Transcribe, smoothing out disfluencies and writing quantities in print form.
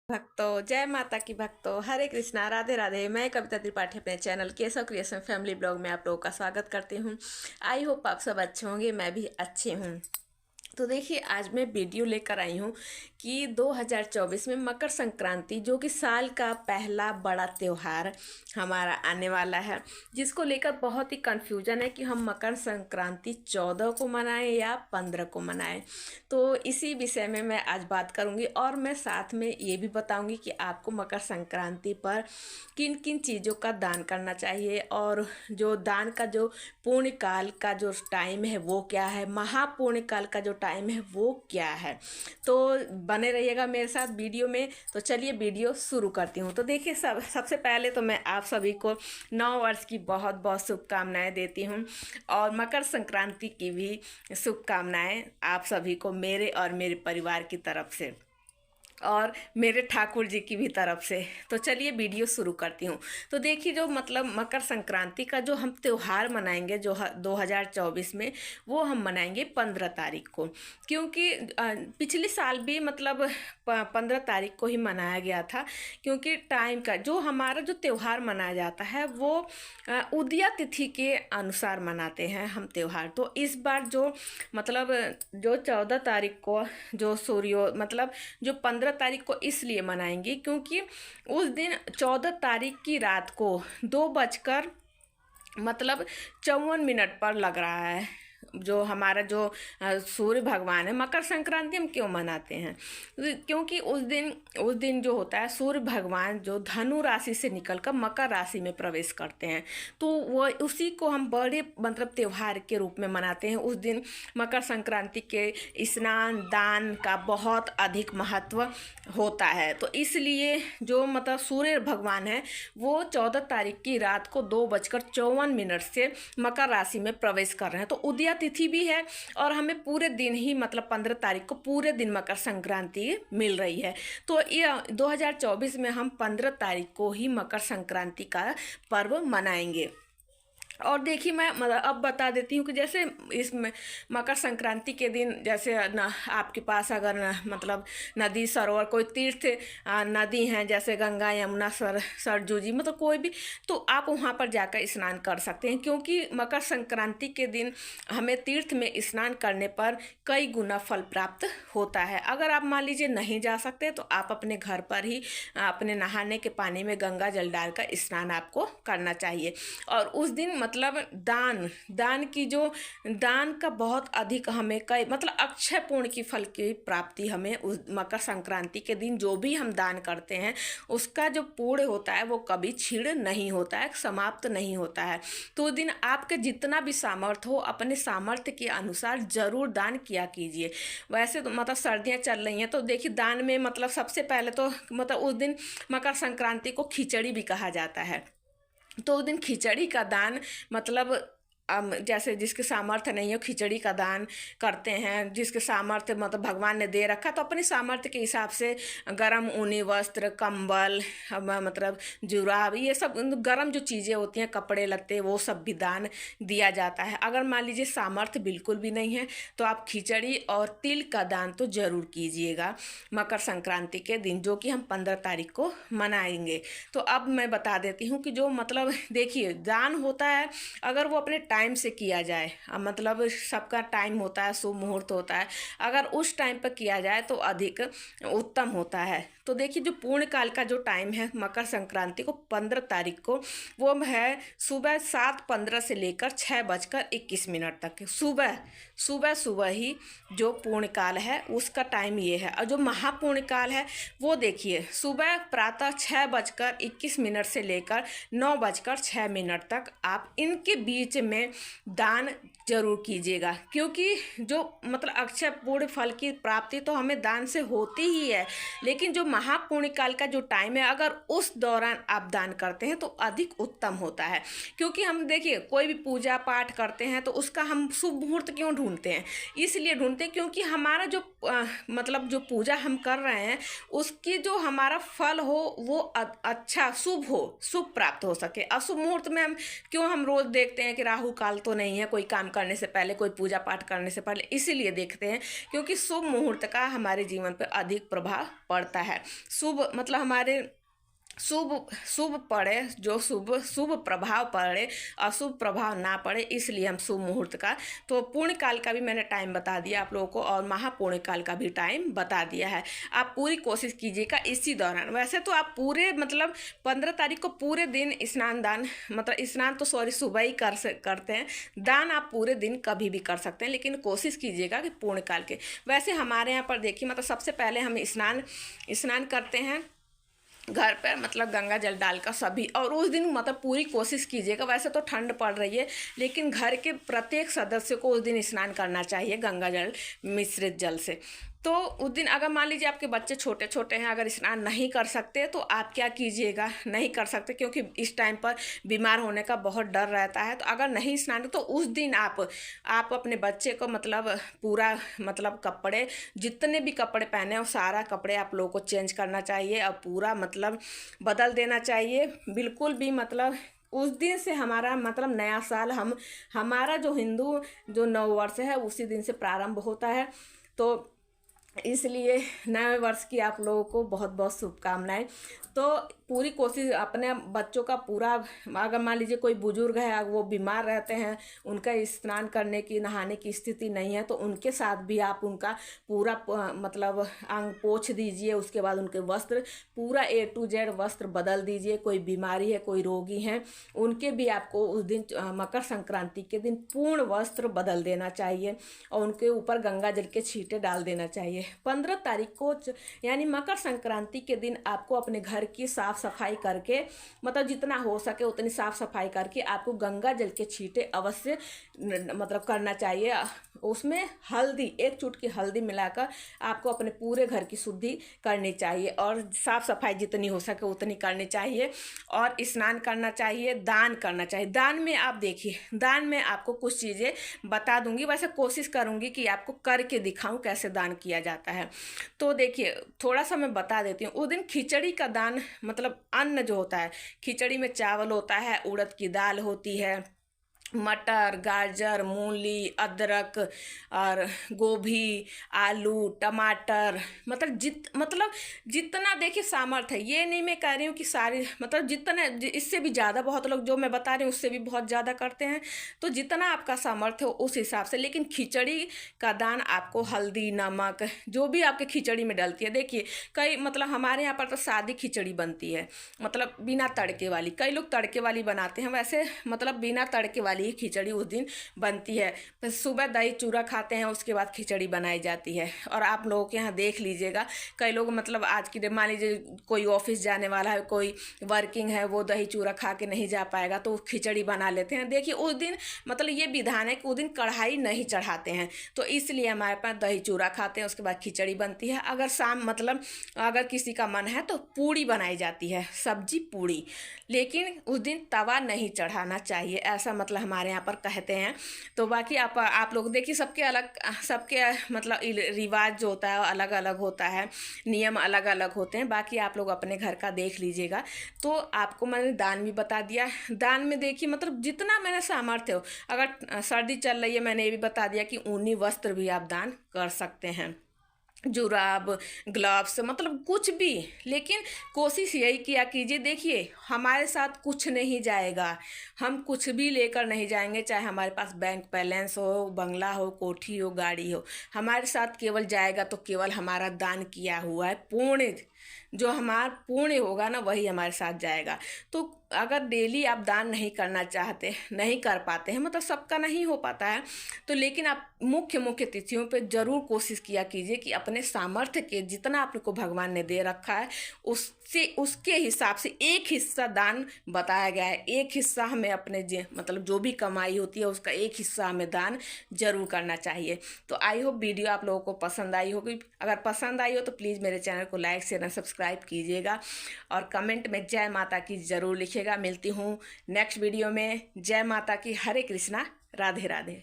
भक्तों, जय माता की भक्तों, हरे कृष्णा, राधे राधे। मैं कविता त्रिपाठी अपने channel Keshav creation family blog में आप लोगों का स्वागत करती हूँ। आई होप आप सब अच्छे होंगे, मैं भी अच्छी हूँ। तो देखिए, आज मैं वीडियो लेकर आई हूँ कि 2024 में मकर संक्रांति, जो कि साल का पहला बड़ा त्यौहार हमारा आने वाला है, जिसको लेकर बहुत ही कन्फ्यूजन है कि हम मकर संक्रांति 14 को मनाएं या 15 को मनाएं। तो इसी विषय में मैं आज बात करूंगी और मैं साथ में ये भी बताऊंगी कि आपको मकर संक्रांति पर किन किन चीज़ों का दान करना चाहिए, और जो दान का जो पुण्य काल का जो टाइम है वो क्या है, महापुण्य काल का जो टाइम है वो क्या है। तो बने रहिएगा मेरे साथ वीडियो में। तो चलिए वीडियो शुरू करती हूँ। तो देखिए, सबसे पहले तो मैं आप सभी को नव वर्ष की बहुत बहुत शुभकामनाएं देती हूँ, और मकर संक्रांति की भी शुभकामनाएं आप सभी को मेरे और मेरे परिवार की तरफ से, और मेरे ठाकुर जी की भी तरफ से। तो चलिए वीडियो शुरू करती हूँ। तो देखिए, जो मतलब मकर संक्रांति का जो हम त्यौहार मनाएंगे जो 2024 में, वो हम मनाएंगे 15 तारीख को, क्योंकि पिछले साल भी मतलब 15 तारीख को ही मनाया गया था, क्योंकि टाइम का जो हमारा जो त्यौहार मनाया जाता है वो उदया तिथि के अनुसार मनाते हैं हम त्यौहार। तो इस बार जो मतलब जो 14 तारीख को जो सूर्यो मतलब जो 15 तारीख को इसलिए मनाएंगे क्योंकि उस दिन 14 तारीख की रात को 2 बजकर मतलब 54 मिनट पर लग रहा है जो हमारा जो सूर्य भगवान है। मकर संक्रांति हम क्यों मनाते हैं? क्योंकि उस दिन जो होता है, सूर्य भगवान जो धनु राशि से निकलकर मकर राशि में प्रवेश करते हैं, तो वो उसी को हम बड़े मतलब त्यौहार के रूप में मनाते हैं। उस दिन मकर संक्रांति के स्नान दान का बहुत अधिक महत्व होता है। तो इसलिए जो मतलब सूर्य भगवान है वो 14 तारीख की रात को 2 बजकर 54 मिनट से मकर राशि में प्रवेश कर रहे हैं। तो उदया तिथि भी है, और हमें पूरे दिन ही मतलब 15 तारीख को पूरे दिन मकर संक्रांति मिल रही है। तो ये 2024 में हम 15 तारीख को ही मकर संक्रांति का पर्व मनाएंगे। और देखिए, मैं अब बता देती हूँ कि जैसे इस मकर संक्रांति के दिन, जैसे आपके पास अगर मतलब नदी सरोवर कोई तीर्थ नदी हैं, जैसे गंगा यमुना सरजू जी, मतलब कोई भी, तो आप वहाँ पर जाकर स्नान कर सकते हैं, क्योंकि मकर संक्रांति के दिन हमें तीर्थ में स्नान करने पर कई गुना फल प्राप्त होता है। अगर आप मान लीजिए नहीं जा सकते तो आप अपने घर पर ही अपने नहाने के पानी में गंगा जल डालकर स्नान आपको करना चाहिए। और उस दिन मतलब दान का बहुत अधिक हमें कई मतलब अक्षय पूर्ण की फल की प्राप्ति हमें उस मकर संक्रांति के दिन जो भी हम दान करते हैं उसका जो पुण्य होता है वो कभी क्षीण नहीं होता है, समाप्त नहीं होता है। तो उस दिन आपके जितना भी सामर्थ्य हो, अपने सामर्थ्य के अनुसार जरूर दान किया कीजिए। वैसे तो मतलब सर्दियाँ चल रही हैं, तो देखिए दान में मतलब सबसे पहले तो मतलब उस दिन मकर संक्रांति को खिचड़ी भी कहा जाता है। तो उस दिन खिचड़ी का दान मतलब जैसे जिसके सामर्थ्य नहीं है खिचड़ी का दान करते हैं। जिसके सामर्थ्य मतलब भगवान ने दे रखा, तो अपने सामर्थ्य के हिसाब से गरम ऊनी वस्त्र, कंबल, मतलब जुराब, ये सब गरम जो चीज़ें होती हैं, कपड़े लत्ते, वो सब भी दान दिया जाता है। अगर मान लीजिए सामर्थ्य बिल्कुल भी नहीं है तो आप खिचड़ी और तिल का दान तो जरूर कीजिएगा मकर संक्रांति के दिन, जो कि हम 15 तारीख को मनाएंगे। तो अब मैं बता देती हूँ कि जो मतलब देखिए दान होता है, अगर वो अपने टाइम से किया जाए, मतलब सबका टाइम होता है, शुभ मुहूर्त होता है, अगर उस टाइम पर किया जाए तो अधिक उत्तम होता है। तो देखिए, जो पूर्ण काल का जो टाइम है मकर संक्रांति को 15 तारीख को, वो है सुबह 7:15 से लेकर 6:21 तक। सुबह ही जो पूर्ण काल है उसका टाइम ये है। और जो महापूर्ण काल है वो देखिए, सुबह प्रातः 6:21 से लेकर 9:06 तक आप इनके बीच में दान जरूर कीजिएगा, क्योंकि जो मतलब अक्षय पूर्ण फल की प्राप्ति तो हमें दान से होती ही है, लेकिन जो महापुण्य काल का जो टाइम है, अगर उस दौरान आप दान करते हैं तो अधिक उत्तम होता है। क्योंकि हम देखिए कोई भी पूजा पाठ करते हैं तो उसका हम शुभ मुहूर्त क्यों ढूंढते हैं? इसलिए ढूंढते हैं क्योंकि हमारा जो मतलब जो पूजा हम कर रहे हैं उसकी जो हमारा फल हो वो अच्छा शुभ प्राप्त हो सके। अशुभ मुहूर्त में हम रोज देखते हैं कि राहु काल तो नहीं है, कोई काम करने से पहले, कोई पूजा पाठ करने से पहले इसीलिए देखते हैं क्योंकि शुभ मुहूर्त का हमारे जीवन पर अधिक प्रभाव पड़ता है। शुभ मतलब हमारे शुभ शुभ पड़े, जो शुभ शुभ प्रभाव पड़े, अशुभ प्रभाव ना पड़े, इसलिए हम शुभ मुहूर्त का, तो पूर्ण काल का भी मैंने टाइम बता दिया आप लोगों को और महापूर्ण काल का भी टाइम बता दिया है। आप पूरी कोशिश कीजिएगा इसी दौरान। वैसे तो आप पूरे मतलब 15 तारीख को पूरे दिन स्नान दान मतलब स्नान तो सुबह ही करते हैं, दान आप पूरे दिन कभी भी कर सकते हैं, लेकिन कोशिश कीजिएगा कि पूर्ण काल के। वैसे हमारे यहाँ पर देखिए मतलब सबसे पहले हम स्नान करते हैं घर पर, मतलब गंगा जल डालकर सभी, और उस दिन मतलब पूरी कोशिश कीजिएगा। वैसे तो ठंड पड़ रही है लेकिन घर के प्रत्येक सदस्य को उस दिन स्नान करना चाहिए गंगा जल मिश्रित जल से। तो उस दिन अगर मान लीजिए आपके बच्चे छोटे छोटे हैं, अगर स्नान नहीं कर सकते तो आप क्या कीजिएगा, नहीं कर सकते क्योंकि इस टाइम पर बीमार होने का बहुत डर रहता है, तो अगर नहीं स्नान तो उस दिन आप अपने बच्चे को मतलब पूरा मतलब कपड़े, जितने भी कपड़े पहने हो सारा कपड़े आप लोगों को चेंज करना चाहिए और पूरा मतलब बदल देना चाहिए। बिल्कुल भी मतलब उस दिन से हमारा मतलब नया साल हमारा जो हिंदू जो नववर्ष है उसी दिन से प्रारंभ होता है। तो इसलिए नए वर्ष की आप लोगों को बहुत बहुत शुभकामनाएं। तो पूरी कोशिश अपने बच्चों का पूरा, अगर मान लीजिए कोई बुजुर्ग है वो बीमार रहते हैं, उनका स्नान करने की नहाने की स्थिति नहीं है, तो उनके साथ भी आप उनका पूरा मतलब अंग पोंछ दीजिए। उसके बाद उनके वस्त्र पूरा A to Z वस्त्र बदल दीजिए। कोई बीमारी है, कोई रोगी हैं, उनके भी आपको उस दिन मकर संक्रांति के दिन पूर्ण वस्त्र बदल देना चाहिए और उनके ऊपर गंगा जल के छींटे डाल देना चाहिए। 15 तारीख को यानी मकर संक्रांति के दिन आपको अपने घर की साफ सफाई करके, मतलब जितना हो सके उतनी साफ सफाई करके आपको गंगा जल के छींटे अवश्य मतलब करना चाहिए। उसमें हल्दी, एक चुटकी हल्दी मिलाकर आपको अपने पूरे घर की शुद्धि करनी चाहिए और साफ सफाई जितनी हो सके उतनी करनी चाहिए और स्नान करना चाहिए, दान करना चाहिए। दान में आप देखिए, दान में आपको कुछ चीज़ें बता दूंगी, वैसे कोशिश करूंगी कि आपको करके दिखाऊं कैसे दान किया जाता है। तो देखिए थोड़ा सा मैं बता देती हूँ। उस दिन खिचड़ी का दान, मतलब अन्न जो होता है, खिचड़ी में चावल होता है, उड़द की दाल होती है, मटर, गाजर, मूली, अदरक और गोभी, आलू, टमाटर, मतलब जितना देखिए सामर्थ्य है। ये नहीं मैं कह रही हूँ कि सारी मतलब जितना, इससे भी ज़्यादा बहुत लोग जो मैं बता रही हूँ उससे भी बहुत ज़्यादा करते हैं, तो जितना आपका सामर्थ्य हो उस हिसाब से। लेकिन खिचड़ी का दान आपको हल्दी, नमक, जो भी आपके खिचड़ी में डलती है, देखिए कई मतलब हमारे यहाँ पर तो सादी खिचड़ी बनती है, मतलब बिना तड़के वाली। कई लोग तड़के वाली बनाते हैं, वैसे मतलब बिना तड़के वाली खिचड़ी उस दिन बनती है। फिर सुबह दही चूरा खाते हैं, उसके बाद खिचड़ी बनाई जाती है। और आप लोगों के यहाँ देख लीजिएगा, कई लोग मतलब आज की डेट मान लीजिए कोई ऑफिस जाने वाला है, कोई वर्किंग है, वो दही चूरा खा के नहीं जा पाएगा तो खिचड़ी बना लेते हैं। देखिए उस दिन मतलब ये विधान है कि उस दिन कढ़ाई नहीं चढ़ाते हैं, तो इसलिए हमारे पास दही चूरा खाते हैं, उसके बाद खिचड़ी बनती है। अगर शाम मतलब अगर किसी का मन है तो पूड़ी बनाई जाती है, सब्जी पूड़ी, लेकिन उस दिन तवा नहीं चढ़ाना चाहिए, ऐसा मतलब हमारे यहाँ पर कहते हैं। तो बाकी आप लोग देखिए सबके मतलब रिवाज जो होता है अलग अलग होता है, नियम अलग अलग होते हैं। बाकी आप लोग अपने घर का देख लीजिएगा। तो आपको मैंने दान भी बता दिया। दान में देखिए मतलब जितना मैंने सामर्थ्य हो, अगर सर्दी चल रही है मैंने ये भी बता दिया कि ऊनी वस्त्र भी आप दान कर सकते हैं, जुराब, ग्लव्स, मतलब कुछ भी। लेकिन कोशिश यही किया कीजिए, देखिए हमारे साथ कुछ नहीं जाएगा, हम कुछ भी लेकर नहीं जाएंगे, चाहे हमारे पास बैंक बैलेंस हो, बंगला हो, कोठी हो, गाड़ी हो, हमारे साथ केवल जाएगा तो केवल हमारा दान किया हुआ है पुण्य, जो हमारा पुण्य होगा ना वही हमारे साथ जाएगा। तो अगर डेली आप दान नहीं करना चाहते, नहीं कर पाते हैं, मतलब सबका नहीं हो पाता है, तो लेकिन आप मुख्य तिथियों पे ज़रूर कोशिश किया कीजिए कि अपने सामर्थ्य के जितना आपको भगवान ने दे रखा है उसके हिसाब से एक हिस्सा दान बताया गया है। एक हिस्सा हमें अपने मतलब जो भी कमाई होती है उसका एक हिस्सा हमें दान जरूर करना चाहिए। तो आई होप वीडियो आप लोगों को पसंद आई होगी। अगर पसंद आई हो तो प्लीज़ मेरे चैनल को लाइक शेयर और सब्सक्राइब कीजिएगा और कमेंट में जय माता की ज़रूर लिखिएगा। मिलती हूँ नेक्स्ट वीडियो में। जय माता की। हरे कृष्णा, राधे राधे।